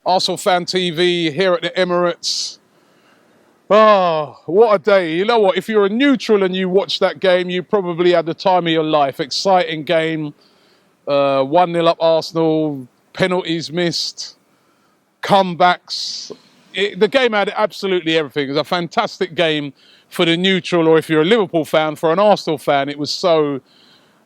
Arsenal Fan TV here at the Emirates. Oh, what a day. You know what? If you're a neutral and you watch that game, you probably had the time of your life. Exciting game. 1-0 up Arsenal. Penalties missed. Comebacks. The game had absolutely everything. It was a fantastic game for the neutral, or if you're a Liverpool fan, for an Arsenal fan, it was so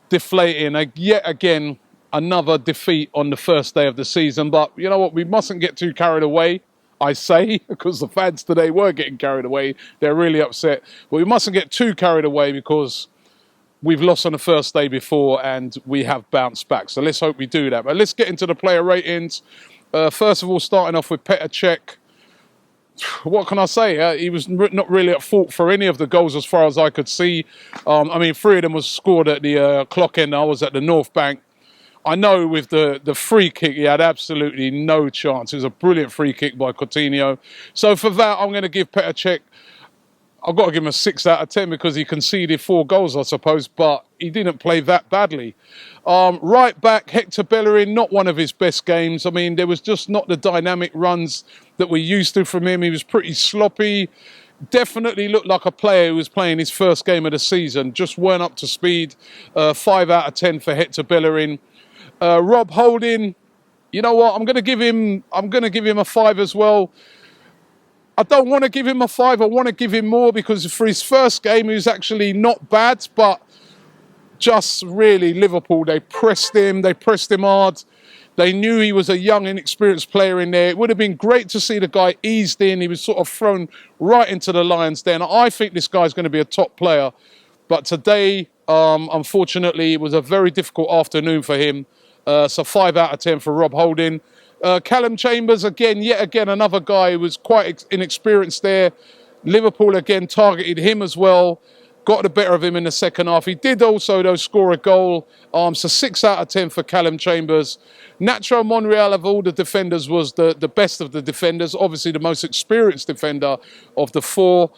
deflating. Yet again, another defeat on the first day of the season. But you know what? We mustn't get too carried away, I say, because the fans today were getting carried away. They're really upset. But we mustn't get too carried away because we've lost on the first day before and we have bounced back. So let's hope we do that. But let's get into the player ratings. First of all, starting off with Petr Cech. What can I say? He was not really at fault for any of the goals as far as I could see. I mean, 3 of them was scored at the clock end. I was at the North Bank. I know with the free kick, he had absolutely no chance. It was a brilliant free kick by Coutinho. So for that, I'm going to give Petr Cech, I've got to give him a 6 out of 10 because he conceded 4 goals, I suppose, but he didn't play that badly. Right back, Hector Bellerin, not one of his best games. I mean, there was just not the dynamic runs that we're used to from him. He was pretty sloppy. Definitely looked like a player who was playing his first game of the season. Just weren't up to speed. 5 out of 10 for Hector Bellerin. Rob Holding, you know what? I'm going to give him a 5 as well. I don't want to give him a 5. I want to give him more because for his first game, he was actually not bad, but just really Liverpool, they pressed him hard. They knew he was a young, inexperienced player in there. It would have been great to see the guy eased in. He was sort of thrown right into the lion's den. I think this guy's going to be a top player. But today, unfortunately, it was a very difficult afternoon for him. So 5 out of 10 for Rob Holding. Callum Chambers, yet again, another guy who was quite inexperienced there. Liverpool, again, targeted him as well. Got the better of him in the second half. He did also, though, score a goal. So 6 out of 10 for Callum Chambers. Nacho Monreal, of all the defenders, was the best of the defenders. Obviously, the most experienced defender of the 4.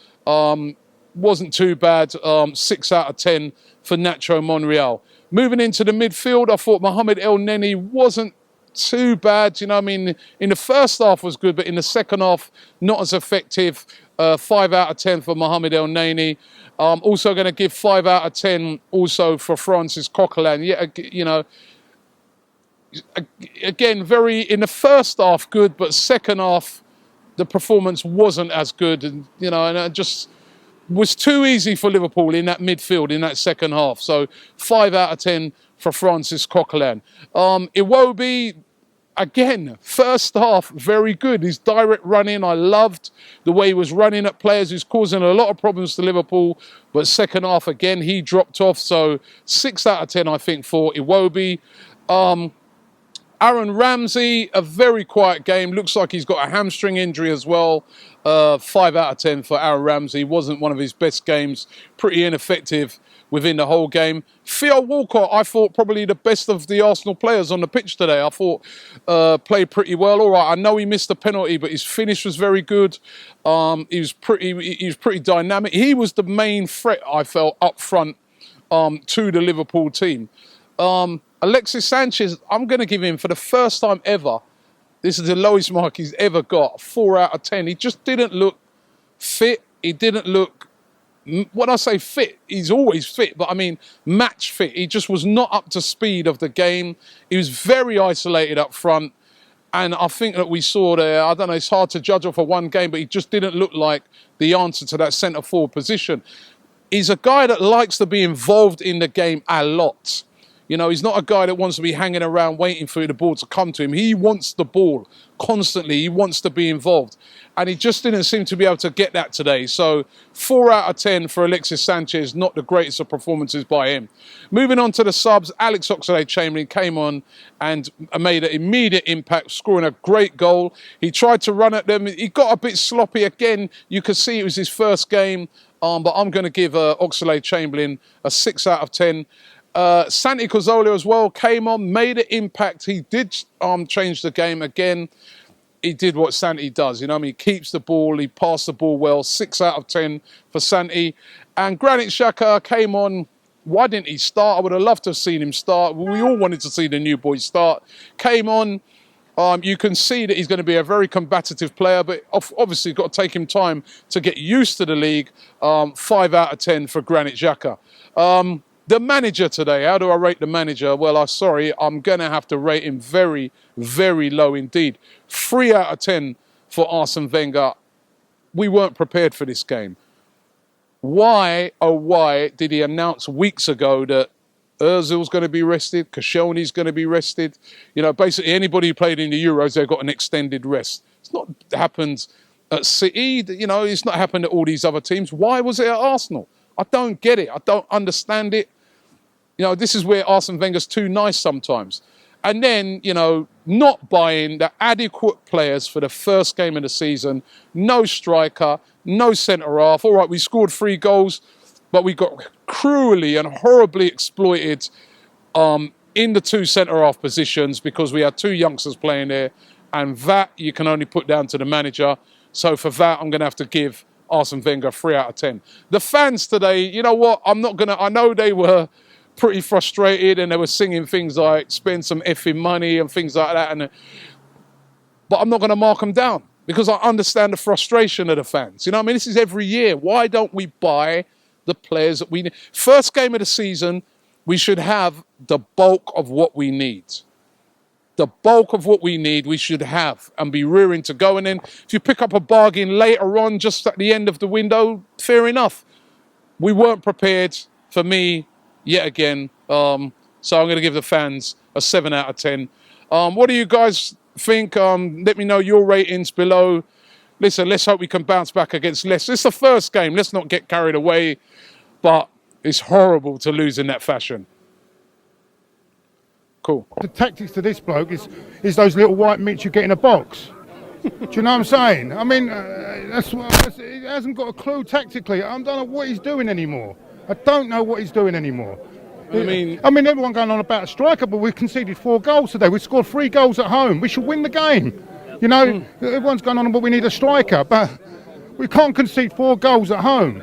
Wasn't too bad. 6 out of 10 for Nacho Monreal. Moving into the midfield, I thought Mohamed El Neni wasn't too bad. You know, I mean, in the first half was good, but in the second half, not as effective. 5 out of 10 for Mohamed El Neni. Also going to give 5 out of 10 also for Francis Coquelin. Yeah, you know, again, very, in the first half, good, but second half, the performance wasn't as good. And, you know, and it just was too easy for Liverpool in that midfield, in that second half. So 5 out of 10 for Francis Coquelin. Iwobi, again, first half, very good. His direct running, I loved the way he was running at players. He's causing a lot of problems to Liverpool. But second half, again, he dropped off. So 6 out of 10, I think, for Iwobi. Aaron Ramsey, a very quiet game. Looks like he's got a hamstring injury as well. 5 out of 10 for Aaron Ramsey. Wasn't one of his best games. Pretty ineffective within the whole game. Theo Walcott, I thought probably the best of the Arsenal players on the pitch today. I thought played pretty well. All right, I know he missed a penalty, but his finish was very good. He was pretty dynamic. He was the main threat, I felt, up front to the Liverpool team. Alexis Sanchez, I'm going to give him, for the first time ever, this is the lowest mark he's ever got, 4 out of 10. He just didn't look fit. He didn't look, when I say fit, he's always fit, but I mean match fit. He just was not up to speed of the game. He was very isolated up front. And I think that we saw there, I don't know, it's hard to judge off of one game, but he just didn't look like the answer to that centre-forward position. He's a guy that likes to be involved in the game a lot. You know, he's not a guy that wants to be hanging around waiting for the ball to come to him. He wants the ball constantly. He wants to be involved. And he just didn't seem to be able to get that today. So 4 out of 10 for Alexis Sanchez, not the greatest of performances by him. Moving on to the subs, Alex Oxlade-Chamberlain came on and made an immediate impact, scoring a great goal. He tried to run at them. He got a bit sloppy again. You could see it was his first game. But I'm going to give Oxlade-Chamberlain a 6 out of 10. Santi Cazorla as well came on, made an impact. He did change the game again. He did what Santi does. You know, I mean, he keeps the ball, he passed the ball well. 6 out of 10 for Santi. And Granit Xhaka came on. Why didn't he start? I would have loved to have seen him start. We all wanted to see the new boy start. Came on. You can see that he's going to be a very combative player, but obviously got to take him time to get used to the league. 5 out of 10 for Granit Xhaka. The manager today, how do I rate the manager? Well, I'm going to have to rate him very, very low indeed. 3 out of 10 for Arsene Wenger. We weren't prepared for this game. Why, oh why, did he announce weeks ago that Ozil's going to be rested, Koscielny's going to be rested? You know, basically anybody who played in the Euros, they've got an extended rest. It's not happened at City, you know, it's not happened at all these other teams. Why was it at Arsenal? I don't get it. I don't understand it. You know, this is where Arsene Wenger's too nice sometimes. And then, you know, not buying the adequate players for the first game of the season. No striker, no centre-half. All right, we scored 3 goals, but we got cruelly and horribly exploited in the 2 centre-half positions because we had 2 youngsters playing there. And that you can only put down to the manager. So for that, I'm going to have to give Arsene Wenger 3 out of 10. The fans today, you know what? I know they were pretty frustrated and they were singing things like spend some effing money and things like that. But I'm not going to mark them down because I understand the frustration of the fans. You know what I mean? This is every year. Why don't we buy the players that we need? First game of the season, we should have the bulk of what we need. The bulk of what we need, we should have and be rearing to go. And then if you pick up a bargain later on, just at the end of the window, fair enough. We weren't prepared, for me, yet again. So I'm going to give the fans a 7 out of 10. What do you guys think? Let me know your ratings below. Listen, let's hope we can bounce back against Leicester. It's the first game. Let's not get carried away. But it's horrible to lose in that fashion. Cool. The tactics to this bloke is those little white mitts you get in a box. Do you know what I'm saying? I mean, he hasn't got a clue tactically. I don't know what he's doing anymore. I don't know what he's doing anymore. I mean, everyone going on about a striker, but we conceded 4 goals today. We scored 3 goals at home. We should win the game. You know, everyone's going on about we need a striker, but we can't concede 4 goals at home.